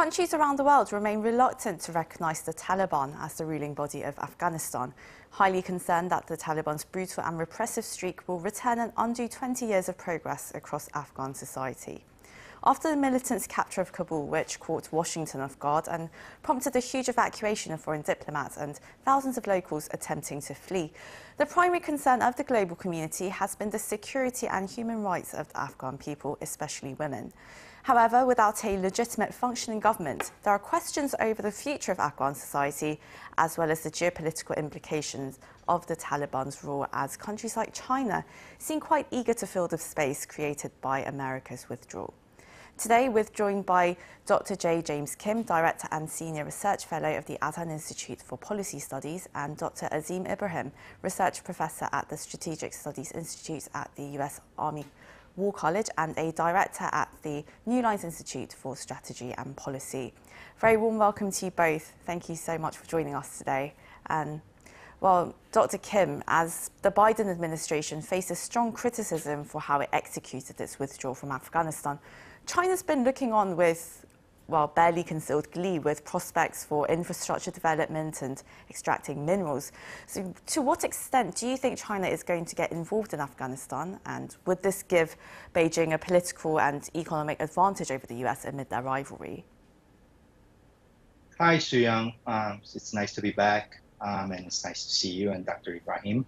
Countries around the world remain reluctant to recognise the Taliban as the ruling body of Afghanistan, highly concerned that the Taliban's brutal and repressive streak will return and undo 20 years of progress across Afghan society. After the militants' capture of Kabul, which caught Washington off guard and prompted a huge evacuation of foreign diplomats and thousands of locals attempting to flee, the primary concern of the global community has been the security and human rights of the Afghan people, especially women. However, without a legitimate functioning government, there are questions over the future of Afghan society, as well as the geopolitical implications of the Taliban's rule, as countries like China seem quite eager to fill the space created by America's withdrawal. Today, we're joined by Dr. J. James Kim, Director and Senior Research Fellow of the Arirang Institute for Policy Studies, and Dr. Azim Ibrahim, Research Professor at the Strategic Studies Institute at the US Army War College and a Director at the New Lines Institute for Strategy and Policy. Very warm welcome to you both. Thank you so much for joining us today. Well, Dr. Kim, as the Biden administration faces strong criticism for how it executed its withdrawal from Afghanistan, China's been looking on with, well, barely concealed glee with prospects for infrastructure development and extracting minerals. So to what extent do you think China is going to get involved in Afghanistan? And would this give Beijing a political and economic advantage over the US amid their rivalry? Hi, Suyang. It's nice to be back, and it's nice to see you and Dr. Ibrahim.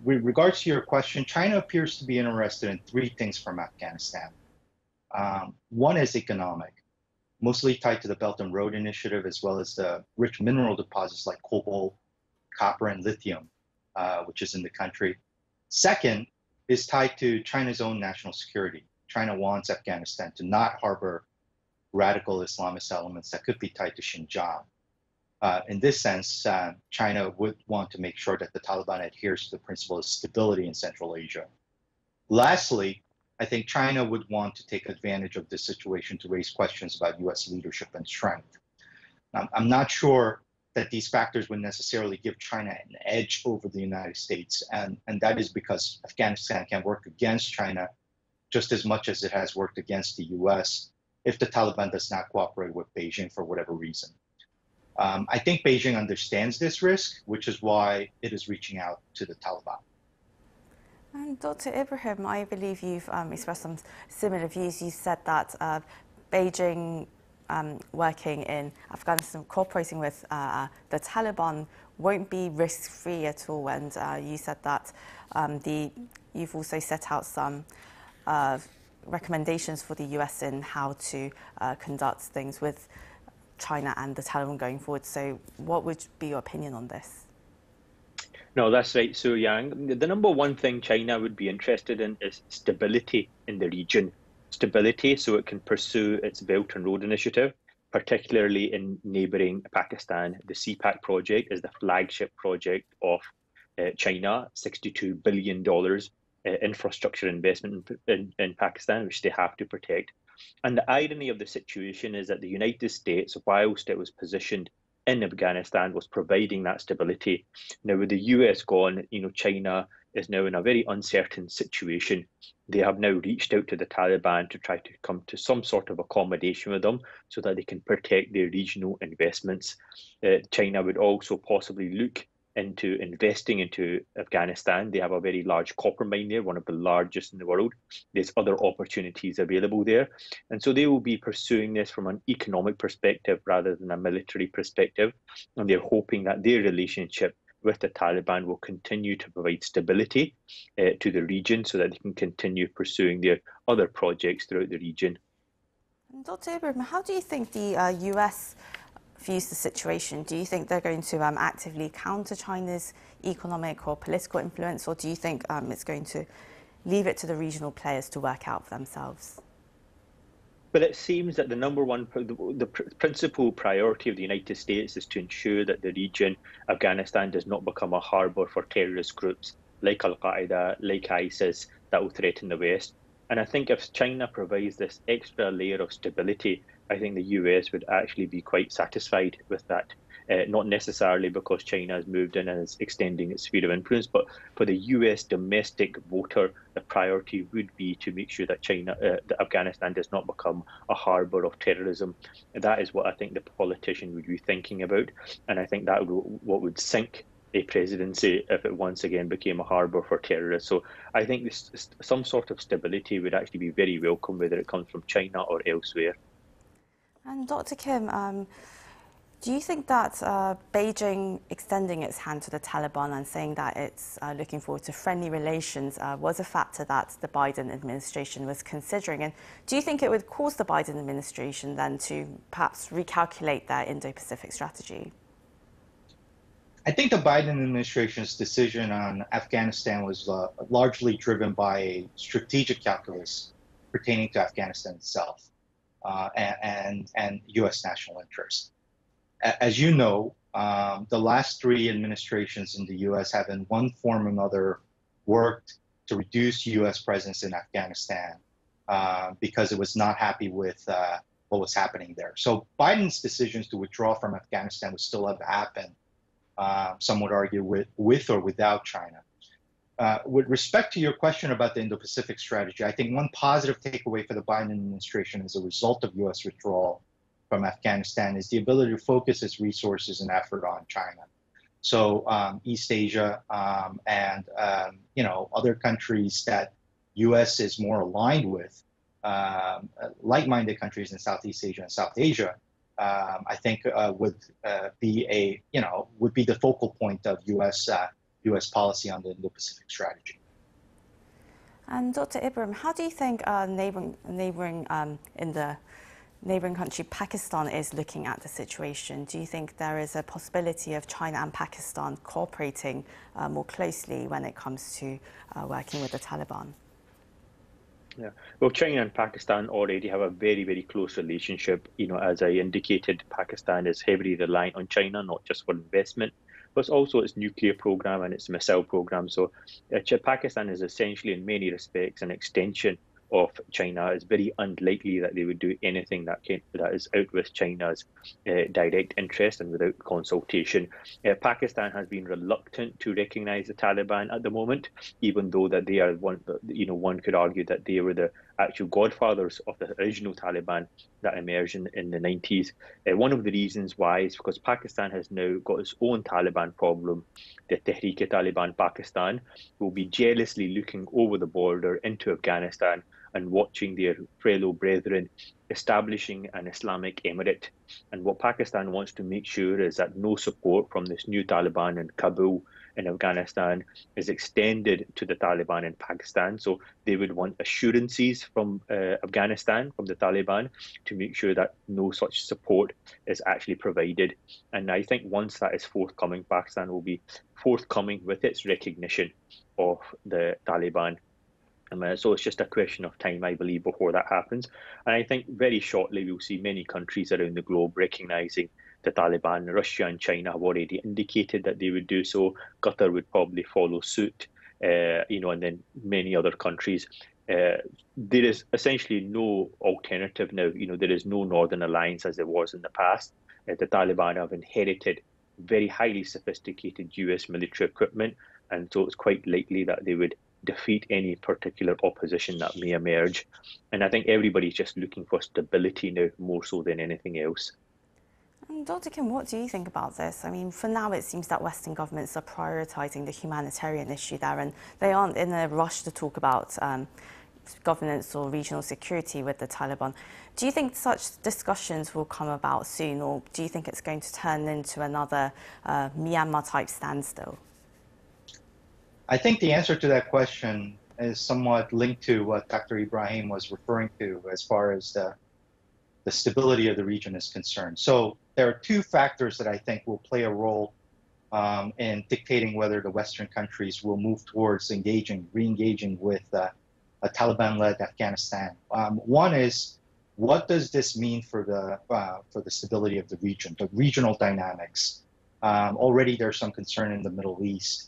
With regards to your question, China appears to be interested in three things from Afghanistan. One is economic, mostly tied to the Belt and Road Initiative, as well as the rich mineral deposits like cobalt, copper, and lithium, which is in the country. Second is tied to China's own national security. China wants Afghanistan to not harbor radical Islamist elements that could be tied to Xinjiang. In this sense, China would want to make sure that the Taliban adheres to the principle of stability in Central Asia. Lastly, I think China would want to take advantage of this situation to raise questions about US leadership and strength. I'm not sure that these factors would necessarily give China an edge over the United States, and that is because Afghanistan can work against China just as much as it has worked against the US if the Taliban does not cooperate with Beijing for whatever reason. I think Beijing understands this risk, which is why it is reaching out to the Taliban. And Dr. Ibrahim, I believe you've expressed some similar views. You said that Beijing working in Afghanistan, cooperating with the Taliban won't be risk-free at all. And you said that you've also set out some recommendations for the US in how to conduct things with China and the Taliban going forward. So what would be your opinion on this? No, that's right, Su Yang. The number one thing China would be interested in is stability in the region. Stability so it can pursue its Belt and Road Initiative, particularly in neighbouring Pakistan. The CPAC project is the flagship project of China, $62 billion infrastructure investment in Pakistan, which they have to protect. And the irony of the situation is that the United States, whilst it was positioned in Afghanistan, was providing that stability. Now, with the US gone, China is now in a very uncertain situation. They have now reached out to the Taliban to try to come to some sort of accommodation with them so that they can protect their regional investments. China would also possibly look into investing into Afghanistan. They have a very large copper mine there, one of the largest in the world. There's other opportunities available there. And so they will be pursuing this from an economic perspective rather than a military perspective. And they're hoping that their relationship with the Taliban will continue to provide stability to the region so that they can continue pursuing their other projects throughout the region. Dr. Ibrahim, how do you think the US views the situation? Do you think they're going to actively counter China's economic or political influence, or do you think it's going to leave it to the regional players to work out for themselves? But it seems that the principal priority of the United States is to ensure that the region, Afghanistan, does not become a harbour for terrorist groups like Al-Qaeda, like ISIS, that will threaten the West. And I think if China provides this extra layer of stability, I think the US would actually be quite satisfied with that. not necessarily because China has moved in and is extending its sphere of influence, but for the US domestic voter, the priority would be to make sure that that Afghanistan does not become a harbour of terrorism. And that is what I think the politician would be thinking about, and I think that what would sink a presidency if it once again became a harbour for terrorists. So I think some sort of stability would actually be very welcome, whether it comes from China or elsewhere. And Dr. Kim, do you think that Beijing extending its hand to the Taliban and saying that it's looking forward to friendly relations was a factor that the Biden administration was considering? And do you think it would cause the Biden administration then to perhaps recalculate their Indo-Pacific strategy? I think the Biden administration's decision on Afghanistan was largely driven by a strategic calculus pertaining to Afghanistan itself and U.S. national interest. As you know, the last three administrations in the U.S. have in one form or another worked to reduce U.S. presence in Afghanistan because it was not happy with what was happening there. So Biden's decisions to withdraw from Afghanistan would still have happened, some would argue, with or without China. With respect to your question about the Indo-Pacific strategy, I think one positive takeaway for the Biden administration as a result of U.S. withdrawal from Afghanistan is the ability to focus its resources and effort on China. So East Asia and other countries that U.S. is more aligned with, like-minded countries in Southeast Asia and South Asia, I think would be the focal point of U.S. policy on the Indo-Pacific strategy. And Dr. Ibrahim, how do you think neighbouring country Pakistan is looking at the situation? Do you think there is a possibility of China and Pakistan cooperating more closely when it comes to working with the Taliban? Yeah, well, China and Pakistan already have a very, very close relationship. As I indicated, Pakistan is heavily reliant on China, not just for investment, but also its nuclear program and its missile program. So Pakistan is essentially, in many respects, an extension of China. It's very unlikely that they would do anything that is out with China's direct interest and without consultation. Pakistan has been reluctant to recognize the Taliban at the moment, even though that they are one could argue that they were the actual godfathers of the original Taliban that emerged in the 90s. One of the reasons why is because Pakistan has now got its own Taliban problem. The Tehrik-e-Taliban Pakistan will be jealously looking over the border into Afghanistan and watching their fellow brethren establishing an Islamic emirate. And what Pakistan wants to make sure is that no support from this new Taliban in Kabul in Afghanistan is extended to the Taliban in Pakistan. So they would want assurances from Afghanistan, from the Taliban, to make sure that no such support is actually provided. And I think once that is forthcoming, Pakistan will be forthcoming with its recognition of the Taliban. So it's just a question of time, I believe, before that happens. And I think very shortly we'll see many countries around the globe recognizing the Taliban. Russia and China have already indicated that they would do so. Qatar would probably follow suit, and then many other countries. There is essentially no alternative now. There is no Northern Alliance as there was in the past. The Taliban have inherited very highly sophisticated US military equipment, and so it's quite likely that they would defeat any particular opposition that may emerge. And I think everybody's just looking for stability now more so than anything else. And Dr. Kim, what do you think about this? I mean, for now it seems that Western governments are prioritising the humanitarian issue there, and they aren't in a rush to talk about governance or regional security with the Taliban. Do you think such discussions will come about soon, or do you think it's going to turn into another Myanmar-type standstill? I think the answer to that question is somewhat linked to what Dr. Ibrahim was referring to as far as the stability of the region is concerned. So there are two factors that I think will play a role in dictating whether the Western countries will move towards re-engaging with a Taliban-led Afghanistan. One is, what does this mean for the stability of the region, the regional dynamics? Already there's some concern in the Middle East,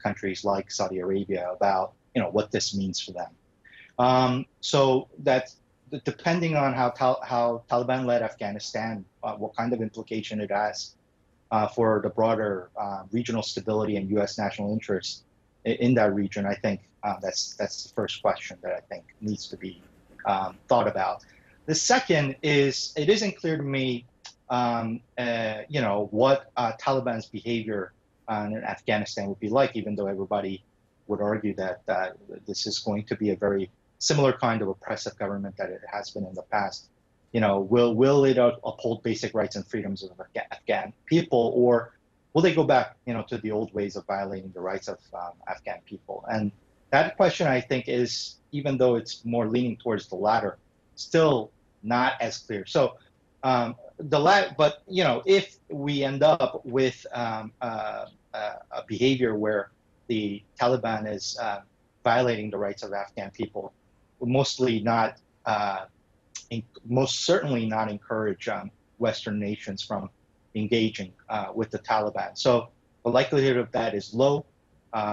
countries like Saudi Arabia, about what this means for them. So that depending on how Taliban led Afghanistan, what kind of implication it has for the broader regional stability and U.S. national interest in that region, I think that's the first question that I think needs to be thought about. The second is, it isn't clear to me, what Taliban's behavior in Afghanistan would be like, even though everybody would argue that this is going to be a very similar kind of oppressive government that it has been in the past. Will it uphold basic rights and freedoms of Afghan people, or will they go back, to the old ways of violating the rights of Afghan people? And that question, I think, is, even though it's more leaning towards the latter, still not as clear. So, but if we end up with a behavior where the Taliban is violating the rights of Afghan people, will most certainly not encourage Western nations from engaging with the Taliban. So the likelihood of that is low.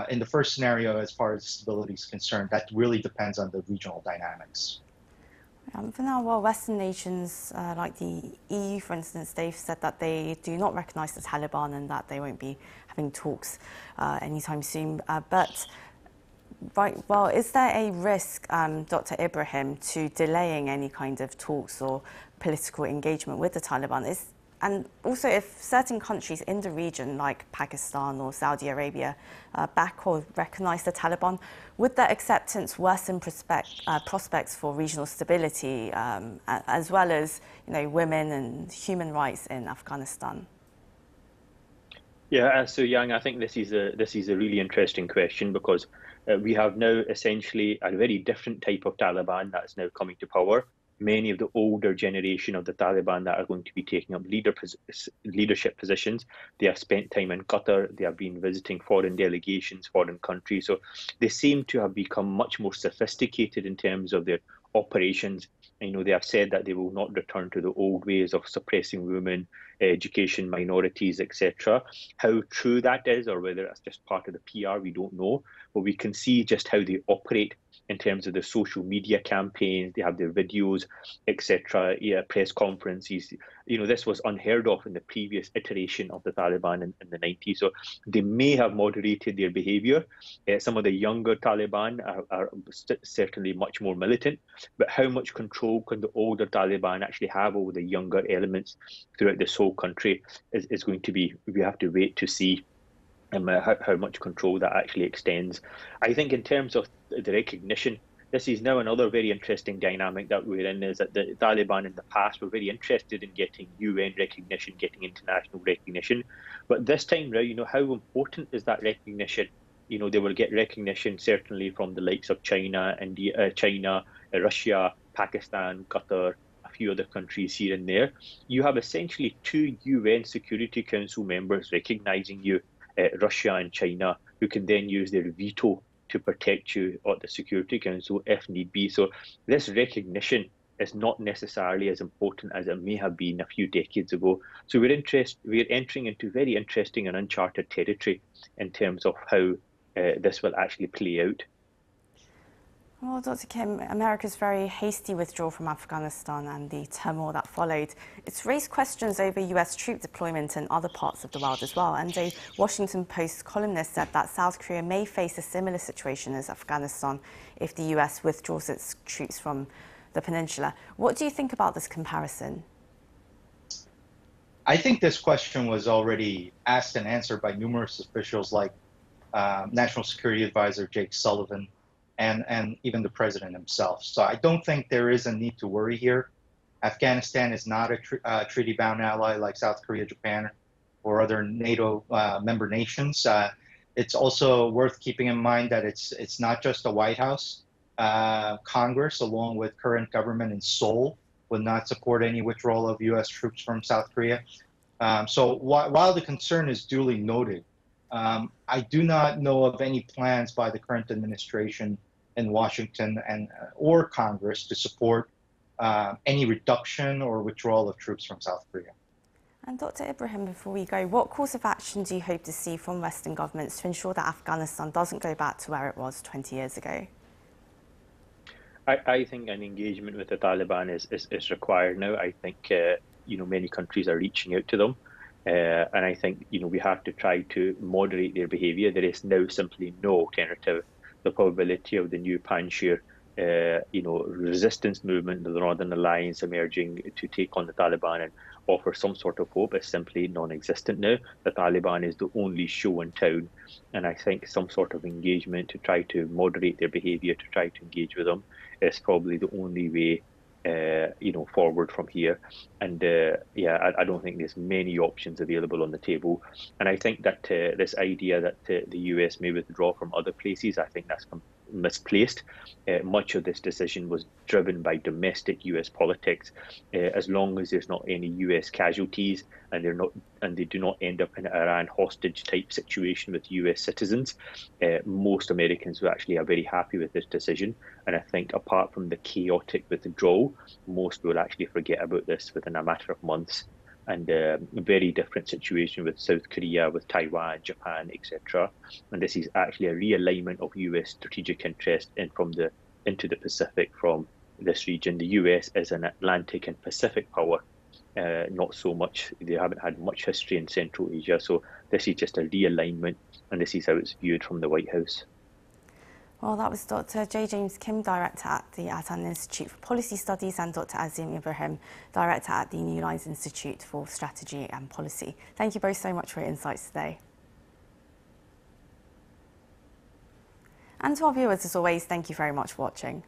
In the first scenario, as far as stability is concerned, that really depends on the regional dynamics. For now, well, Western nations like the EU, for instance, they've said that they do not recognize the Taliban and that they won't be having talks anytime soon. Is there a risk, Dr. Ibrahim, to delaying any kind of talks or political engagement with the Taliban? And also, if certain countries in the region, like Pakistan or Saudi Arabia, back or recognize the Taliban, would that acceptance worsen prospects for regional stability, as well as women and human rights in Afghanistan? Yeah, so Yang, I think this is a really interesting question, because we have now essentially a very different type of Taliban that is now coming to power. Many of the older generation of the Taliban that are going to be taking up leadership positions, they have spent time in Qatar, they have been visiting foreign delegations, foreign countries. So they seem to have become much more sophisticated in terms of their operations. They have said that they will not return to the old ways of suppressing women, education, minorities, etc. How true that is, or whether that's just part of the PR, we don't know. But we can see just how they operate in terms of the social media campaigns. They have their videos, etc., press conferences. This was unheard of in the previous iteration of the Taliban in the 90s. So they may have moderated their behavior. Some of the younger Taliban are certainly much more militant. But how much control can the older Taliban actually have over the younger elements throughout this whole country is going to be, we have to wait to see how much control that actually extends. I think in terms of the recognition, this is now another very interesting dynamic that we're in, is that the Taliban in the past were very interested in getting UN recognition, getting international recognition. But this time round, how important is that recognition? They will get recognition certainly from the likes of China, India, Russia, Pakistan, Qatar, a few other countries here and there. You have essentially 2 UN Security Council members recognizing you, Russia and China, who can then use their veto to protect you at the Security Council if need be. So this recognition is not necessarily as important as it may have been a few decades ago. So we're entering into very interesting and uncharted territory in terms of how this will actually play out. Well, Dr. Kim, America's very hasty withdrawal from Afghanistan and the turmoil that followed, it's raised questions over US troop deployment in other parts of the world as well. And a Washington Post columnist said that South Korea may face a similar situation as Afghanistan if the US withdraws its troops from the peninsula. What do you think about this comparison? I think this question was already asked and answered by numerous officials like National Security Advisor Jake Sullivan, and even the president himself. So I don't think there is a need to worry here. Afghanistan is not a treaty-bound ally like South Korea, Japan, or other NATO member nations. It's also worth keeping in mind that it's not just the White House. Congress, along with current government in Seoul, would not support any withdrawal of U.S. troops from South Korea. So while the concern is duly noted, I do not know of any plans by the current administration in Washington or Congress to support any reduction or withdrawal of troops from South Korea. And Dr. Ibrahim, before we go, what course of action do you hope to see from Western governments to ensure that Afghanistan doesn't go back to where it was 20 years ago? I think an engagement with the Taliban is required now. I think many countries are reaching out to them. And I think, we have to try to moderate their behaviour. There is now simply no alternative. The probability of the new Panjshir, resistance movement, the Northern Alliance emerging to take on the Taliban and offer some sort of hope is simply non-existent now. The Taliban is the only show in town, and I think some sort of engagement to try to moderate their behaviour, to try to engage with them, is probably the only way forward from here. And I don't think there's many options available on the table. And I think that this idea that the US may withdraw from other places, I think that's misplaced. Much of this decision was driven by domestic US politics. As long as there's not any US casualties and they do not end up in an Iran hostage type situation with US citizens, most Americans were actually are very happy with this decision. And I think apart from the chaotic withdrawal, most will actually forget about this within a matter of months. And a very different situation with South Korea, with Taiwan, Japan, etc. And this is actually a realignment of US strategic interest into the Pacific from this region. The US is an Atlantic and Pacific power, not so much. They haven't had much history in Central Asia, so this is just a realignment, and this is how it's viewed from the White House. Well, that was Dr. J. James Kim, Director at the Arirang Institute for Policy Studies, and Dr. Azim Ibrahim, Director at the New Lines Institute for Strategy and Policy. Thank you both so much for your insights today. And to our viewers, as always, thank you very much for watching.